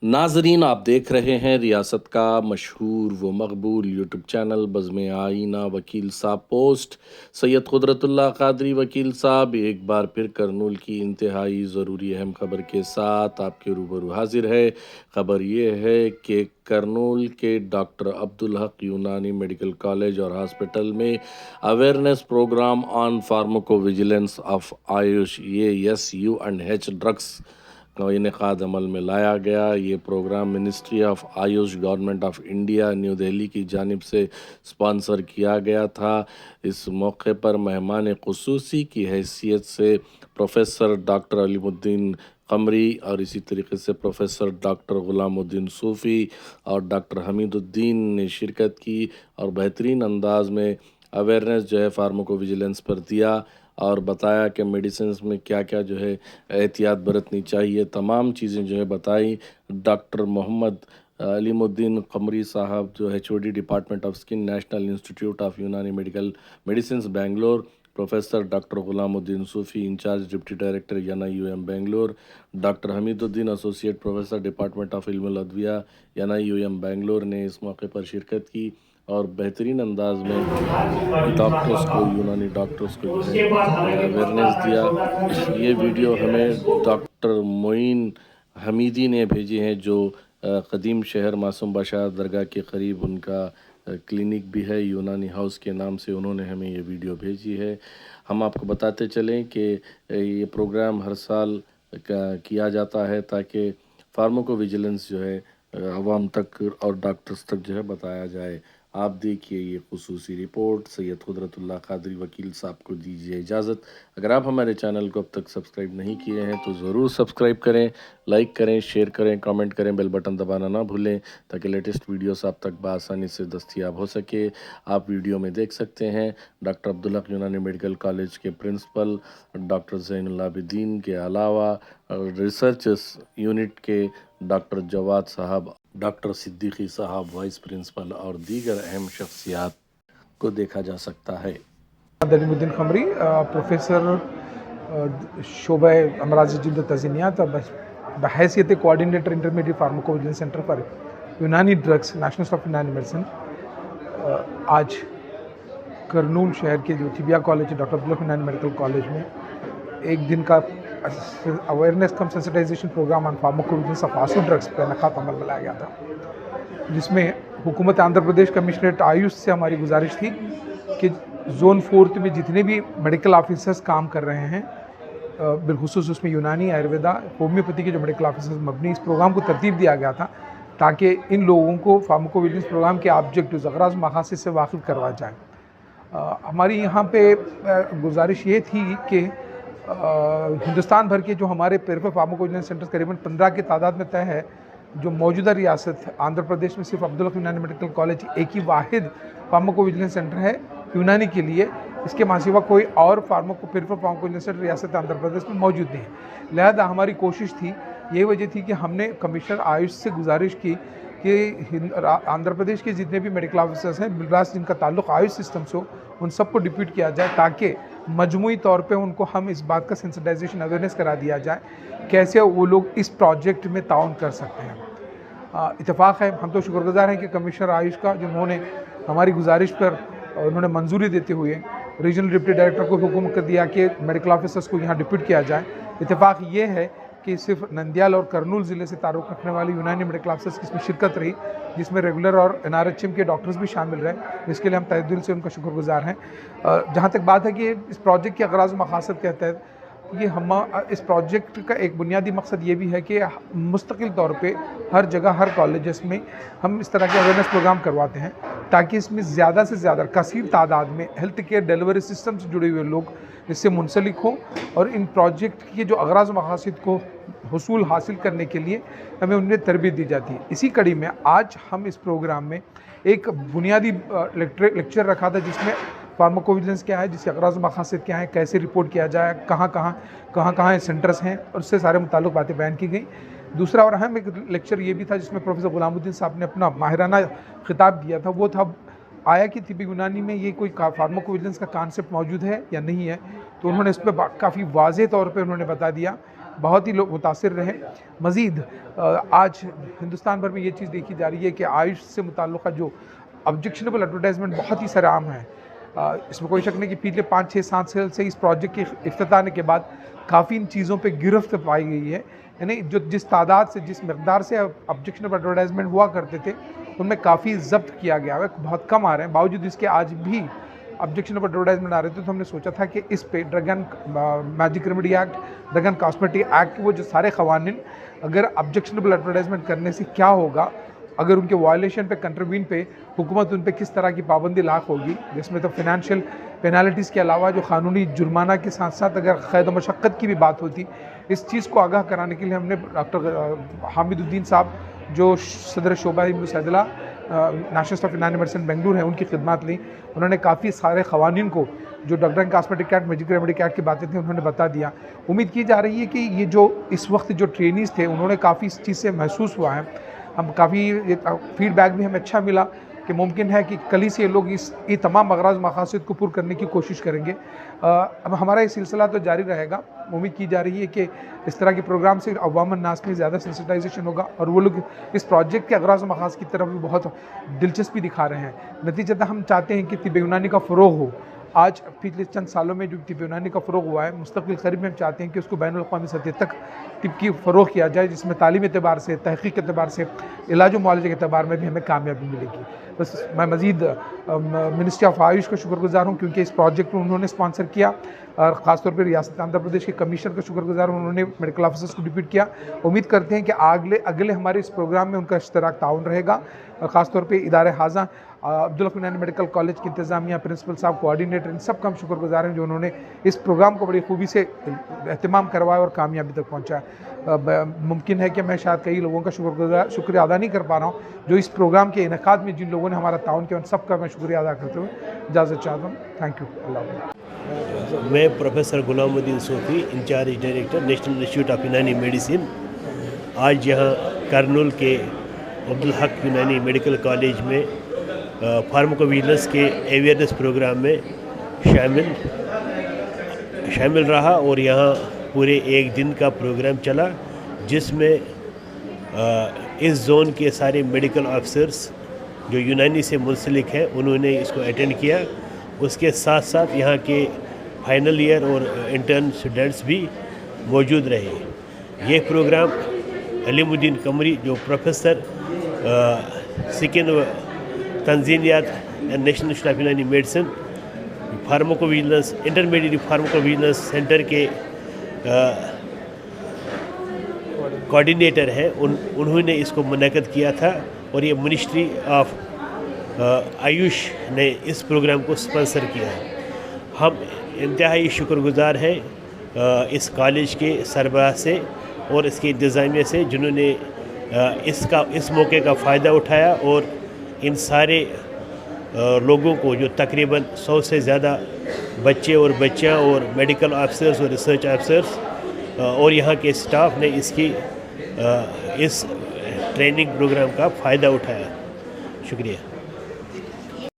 नाजरीन, आप देख रहे हैं रियासत का मशहूर व मकबूल यूट्यूब चैनल बज़्म आईना। वकील साहब पोस्ट। सैयद कुदरतुल्लाह कादरी वकील साहब एक बार फिर करनूल की इंतहाई ज़रूरी अहम खबर के साथ आपके रूबरू हाजिर है। खबर ये है कि करनूल के doctor Abdul Haq Unani medical college और हॉस्पिटल में awareness programme on pharmacovigilance of AYUSH ASU&H drugs का इनेकाद अमल में लाया गया। ये programme ministry of AYUSH government of India new Delhi की जानिब से स्पॉन्सर किया गया था। इस मौके पर मेहमान ख़ुसूसी की हैसियत से प्रोफेसर डॉक्टर अलीमुद्दीन कमरी और इसी तरीके से प्रोफेसर डॉक्टर ग़ुलामुद्दीन सूफ़ी और डॉक्टर हमीदुद्दीन ने शिरकत की और बेहतरीन अंदाज में अवेयरनेस जो है फार्माको विजिलेंस पर दिया और बताया कि मेडिसिन में क्या क्या जो है एहतियात बरतनी चाहिए। तमाम चीज़ें जो है बताई। डॉक्टर मोहम्मद अलीमुद्दीन कमरी साहब जो HOD department of skin national institute of Unani medical medicine Bangalore, professor doctor Ghulamuddin Sufi in charge deputy director NIUM Bangalore, doctor Hamiduddin associate professor department of इल्मुल अदविया NIUM बेंगलोर ने इस मौके पर शिरकत की और बेहतरीन अंदाज में डॉक्टर्स को यूनानी डॉक्टर्स को जो है अवेयरनेस दिया। ये वीडियो हमें डॉक्टर मोइन हमीदी ने भेजी हैं जो कदीम शहर मासूम बादशाह दरगाह के करीब उनका क्लिनिक भी है, यूनानी हाउस के नाम से उन्होंने हमें ये वीडियो भेजी है। हम आपको बताते चलें कि ये प्रोग्राम हर साल किया जाता है ताकि फार्माको विजिलेंस जो है आवाम तक और डॉक्टर्स तक जो है बताया जाए। आप देखिए ये खुसूसी रिपोर्ट। सैयद कुदरतुल्लाह कादरी वकील साहब को दीजिए इजाज़त। अगर आप हमारे चैनल को अब तक सब्सक्राइब नहीं किए हैं तो ज़रूर सब्सक्राइब करें, लाइक करें, शेयर करें, कमेंट करें, बेल बटन दबाना ना भूलें ताकि लेटेस्ट वीडियोस आप तक बआसानी से दस्तयाब हो सके। आप वीडियो में देख सकते हैं doctor Abdul Haq Unani medical college के प्रिंसिपल डॉक्टर ज़ैनुल आबिदीन के अलावा रिसर्च यूनिट के डॉक्टर जवाद साहब, डॉक्टर सिद्दीकी साहब वाइस प्रिंसिपल और दीगर अहम शख्सियात को देखा जा सकता है। अलीमुद्दीन कमरी प्रोफेसर शोबा अमराज जिल्द तज़ीनियात बहैसियत coordinator intermediate pharmacovigilance centre for Unani drugs national institute of Unani medicine आज करनूल शहर के जो तिबिया कॉलेज है doctor Abdul Haq Unani medical college में एक दिन का awareness cum sensitization programme on pharmacovigilance of ASU drugs पर इनेकाद अमल में लाया गया था, जिसमें हुकूमत आंध्र प्रदेश कमिश्नरेट आयुष से हमारी गुजारिश थी कि ज़ोन 4 में जितने भी मेडिकल ऑफिसर्स काम कर रहे हैं बिलखुसूस उसमें यूनानी आयुर्वेदा होम्योपैथी के जो मेडिकल ऑफिसर्स मबनी इस प्रोग्राम को तरतीब दिया गया था ताकि इन लोगों को फार्माकोविजिलेंस प्रोग्राम के ऑब्जेक्टिव्स अगराज़ मकासद से वाकिफ़ करवा जाए। हमारी यहाँ पे गुजारिश ये थी कि हिंदुस्तान भर के जो हमारे पेरिफेरल फार्माकोविजिलेंस सेंटर्स करीबन 15 की तादाद में तय है, जो मौजूदा रियासत आंध्र प्रदेश में सिर्फ अब्दुल हक यूनानी मेडिकल कॉलेज एक ही वाहिद फार्माकोविजिलेंस सेंटर है यूनानी के लिए। इसके मासिवा कोई और पेरिफेरल फार्माकोविजिलेंस सेंटर रियासत आंध्र प्रदेश में मौजूद नहीं है। लिहाजा हमारी कोशिश थी, ये वजह थी कि हमने कमिश्नर आयुष से गुजारिश की कि आंध्र प्रदेश के जितने भी मेडिकल ऑफिसर्स हैं बिलरास जिनका ताल्लुक़ आयुष सिस्टम से हो उन सबको डिप्यूट किया जाए ताकि मजमूई तौर पे उनको हम इस बात का सेंसिटाइजेशन अवेयरनेस करा दिया जाए कैसे वो लोग इस प्रोजेक्ट में ताउन कर सकते हैं। इत्तेफाक है, हम तो शुक्रगुजार हैं कि कमिश्नर आयुष का जिन्होंने हमारी गुजारिश पर उन्होंने मंजूरी देते हुए रीजनल डिप्टी डायरेक्टर को हुक्म कर दिया कि मेडिकल ऑफिसर्स को यहाँ डिप्यूट किया जाए। इत्तेफाक ये है कि सिर्फ नंदियाल और करनूल ज़िले से ताल्लुक़ रखने वाले यूनानी मेडिकल ऑफिसर्स की इसमें शिरकत रही, जिसमें रेगुलर और NRHM के डॉक्टर्स भी शामिल रहे, जिसके लिए हम तहे दिल से उनका शुक्रगुजार हैं। जहाँ तक बात है कि इस प्रोजेक्ट के अगराज़ मकासद के तहत ये हम इस प्रोजेक्ट का एक बुनियादी मकसद ये भी है कि मुस्तकिल तौर पे हर जगह हर कॉलेजेस में हम इस तरह के अवेयरनेस प्रोग्राम करवाते हैं ताकि इसमें ज़्यादा से ज़्यादा कसीर तादाद में हेल्थ केयर डिलीवरी सिस्टम से जुड़े हुए लोग इससे मुंसलिक हों और इन प्रोजेक्ट के जो अगराज़ मकासद को हुसूल हासिल करने के लिए हमें उन्हें तरबियत दी जाती है। इसी कड़ी में आज हम इस प्रोग्राम में एक बुनियादी लेक्चर रखा था जिसमें फार्माकोविजिलेंस क्या है, जिसके अगराज़ मकासद क्या है, कैसे रिपोर्ट किया जाए, कहाँ सेंटर्स हैं और उससे सारे मुताल्लिक़ बातें बयान की गई। दूसरा और अहम एक लेक्चर ये भी था जिसमें प्रोफेसर ग़ुलामुद्दीन साहब ने अपना माहिराना खिताब दिया था। वो था आया कि तिब्बी यूनानी में ये कोई फार्माकोविजिलेंस का कॉन्सेप्ट मौजूद है या नहीं है, तो उन्होंने इस पर काफ़ी वाज़ेह तौर पे उन्होंने बता दिया बहुत ही लोग मुतासिर रहे। मज़ीद आज हिंदुस्तान भर में ये चीज़ देखी जा रही है कि आयुष से मुताल्लिक़ जो ऑब्जेक्शनेबल एडवर्टाइजमेंट बहुत ही सरेआम है। इसमें कोई शक नहीं कि पिछले 5, 6, 7 साल से इस प्रोजेक्ट के इफ्तिताह के बाद काफ़ी इन चीज़ों पे गिरफ्त पाई गई है। यानी जो जिस तादाद से, जिस मकदार से ऑब्जेक्शनेबल एडवर्टाइजमेंट हुआ करते थे, उनमें काफ़ी ज़ब्त किया गया है, बहुत कम आ रहे हैं। बावजूद इसके आज भी ऑब्जेक्शनेबल एडवर्टाइजमेंट आ रहे थे, तो हमने सोचा था कि इस पे drug and magic remedy act, drug and cosmetic act, वो जो सारे क़वानीन, अगर ऑब्जेक्शनेबल एडवर्टाइजमेंट करने से क्या होगा, अगर उनके वायलेशन पे, कंट्रवीन पे हुकूमत उन पे किस तरह की पाबंदी लाक होगी, जिसमें तो फिनंशियल पेनाल्टीज़ के अलावा जो क़ानूनी जुर्माना के साथ साथ अगर क़ैद मशक्क़त की भी बात होती, इस चीज़ को आगाह कराने के लिए हमने डॉक्टर हामिदुद्दीन साहब जो सदर शोबा इब्न सैदला national of Unani medicine Bengaluru है, उनकी खिदमत ली। उन्होंने काफ़ी सारे क़वानीन को, जो drug and cosmetic act, magic remedy act की बातें थी, उन्होंने बता दिया। उम्मीद की जा रही है कि ये जो इस वक्त जो ट्रेनीज़ थे, उन्होंने काफ़ी इस चीज़ से महसूस हुआ है। हम काफ़ी फीडबैक भी हमें अच्छा मिला कि मुमकिन है कि कल ही से लोग ये तमाम अगराज़ मकासद को पूरा करने की कोशिश करेंगे। अब हमारा ये सिलसिला तो जारी रहेगा। उम्मीद की जा रही है कि इस तरह के प्रोग्राम से अवाम नास में ज़्यादा सेंसिटाइजेशन होगा और वो लोग इस प्रोजेक्ट के अगराज़ मकासद की तरफ भी बहुत दिलचस्पी दिखा रहे हैं। नतीजतन हम चाहते हैं कि तिब यूनानी का फ़रोग़ हो। आज पिछले चंद सालों में जो तिब यूनानी का फ़रोग़ हुआ है, मुस्तक़बिल क़रीब में हम चाहते हैं कि उसको बैनुल अक़वामी सतह तक तिब की फ़रोग़ किया जाए, जिसमें तालीम एतबार से, तहक़ीक़ के एतबार से, इलाज व मुआलजे के एतबार में भी हमें कामयाबी मिलेगी। बस मैं मज़ीद मिनिस्ट्री ऑफ आयुष का शुक्रगुज़ार हूँ, क्योंकि इस प्रोजेक्ट को उन्होंने स्पॉन्सर किया, और ख़ासतौर पर रियासत आंध्र प्रदेश के कमिश्नर का शुक्रगुज़ार हूँ, उन्होंने मेडिकल ऑफिसर्स को डिप्यूट किया। उम्मीद करते हैं कि अगले हमारे इस प्रोग्राम में उनका इश्तराक ताउन रहेगा, और ख़ासतौर पर इदारे हाज़ा अब्दुल हक यूनानी मेडिकल कॉलेज की इंतज़ामिया, प्रिंसिपल साहब, कोऑर्डिनेटर, इन सब का हम शुक्रगुज़ार हैं जो उन्होंने इस प्रोग्राम को बड़ी खूबी से एहतमाम करवाया और कामयाबी तक पहुँचाया। मुमकिन है कि मैं शायद कई लोगों का शुक्रिया अदा नहीं कर पा रहा हूँ, जो इस प्रोग्राम के इनेकाद में जिन लोगों ने हमारा ताउन किया, उन सब का मैं शुक्रिया अदा करते हुए इजाज़त चाहता हूँ। Thank you. अल्लाह। मैं professor Ghulamuddin Sufi, in charge director, national institute of Unani medicine, आज यहाँ करनूल के अब्दुल हक यूनानी मेडिकल कॉलेज में फार्माकोविजिलेंस के अवेयरनेस प्रोग्राम में शामिल रहा, और यहाँ पूरे एक दिन का प्रोग्राम चला, जिसमें इस जोन के सारे मेडिकल ऑफिसर्स जो यूनानी से मुंसलिक हैं, उन्होंने इसको अटेंड किया। उसके साथ साथ यहाँ के फाइनल ईयर और इंटर्न स्टूडेंट्स भी मौजूद रहे। ये प्रोग्राम अलीमुद्दीन कमरी, जो प्रोफेसर सिकिन व तंजीनियात national institute of Unani medicine pharmacovigilance, intermediate pharmacovigilance centre के कोऑर्डिनेटर हैं, उन्होंने इसको मुनक़्क़िद किया था, और ये मिनिस्ट्री ऑफ आयुष ने इस प्रोग्राम को स्पॉन्सर किया है। हम इंतहाई शुक्रगुज़ार हैं इस कॉलेज के सरबराह से और इसके इंतज़ामिया से, जिन्होंने इस मौके का फ़ायदा उठाया और इन सारे लोगों को, जो तकरीबन 100 से ज़्यादा बच्चे और बच्चियाँ और मेडिकल ऑफिसर्स और रिसर्च ऑफिसर्स और यहाँ के स्टाफ ने इस ट्रेनिंग प्रोग्राम का फ़ायदा उठाया। शुक्रिया।